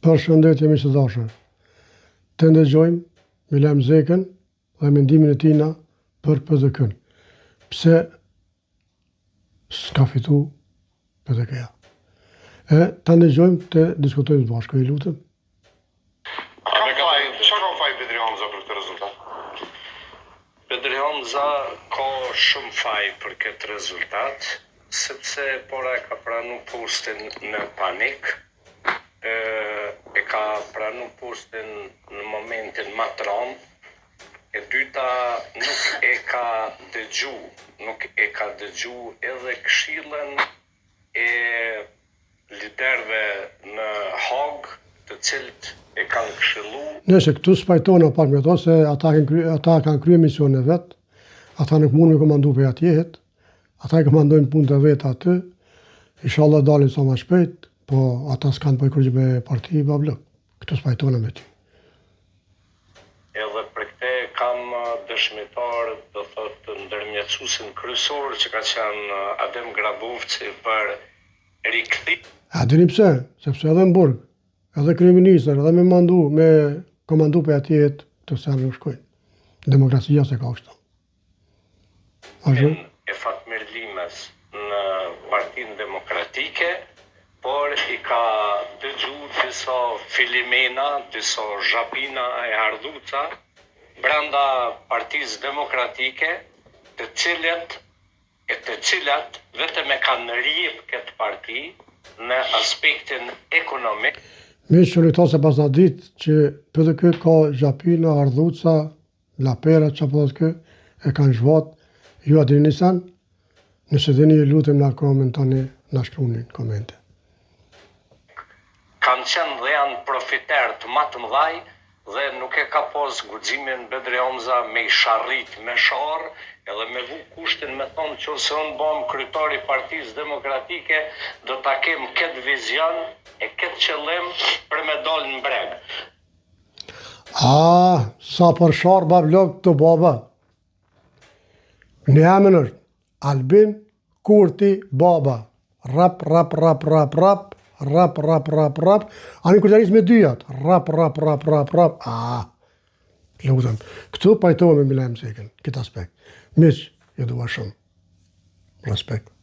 Përshëndetje miq të dashur. Të ndëgjojmë Milem Zekën dhe mendimin e tina për PDK-n. Pse s'ka fitu PDK-ja? Ta ndëgjojmë të diskutojmë bashkë, i lutem. Çfarë ka faj Bedri Hamza për këtë rezultat? Bedri Hamza ka shumë faj për këtë rezultat, sepse pora e ka pranu postin në panik, e ka pranu postin në momentin më të rënd, e dyta nuk e ka dëgju edhe këshillën e liderëve në Hag, të cilët e kanë këshillu. Nëse këtu spajtona pak me to, se ata kanë kryer misionin e vet, ata nuk mund me komandu për atjehet, ata i komandojnë punët e vet aty, inshallah dalin sa më shpejt, po ata s'kanë për kërgjë me parti i bablëk. Këtu spajtona me ty. Edhe për këte kam dëshmitar, do thotë, ndërmjetësuesin kryesor që ka qenë Adem Grabovci për rikthim. A dini pse? Sepse edhe në burg, edhe kryeministër, edhe me komandu për atjehet, të se nuk shkojnë. Demokracia se ka kështu. E Fatmir Limes në Partinë Demokratike, por i ka dëgju disa filimena, disa zhapina e ardhuca brenda Partisë Demokratike, të cilat vetëm e kanë rjep këtë parti në aspektin ekonomik. Me që rritos e pas në ditë që PDK ka zhapina, ardhuca, lapera, që po dhe kë, e kanë zhvat, ju a dini nisan, nëse dini ju lutem në komentoni, në shkrunin komente. Kanë qenë dhe janë profiter të matë mëdhaj dhe nuk e ka pos guximin Bedri Hamza me i sharrit me sharë edhe me vu kushtin me thonë që ose unë bom kryetari i Partisë Demokratike do ta kem këtë vizion e këtë qëllim për me dalë në breg. Sa për sharë bablok të baba. Në emën është Albin Kurti Baba. Rap. Ani kërëtaris me dyjat. Rap. Lutem. Këtu pajtohem me Milem Zekën, këtë aspekt. Miq, ju dua shumë. Respekt.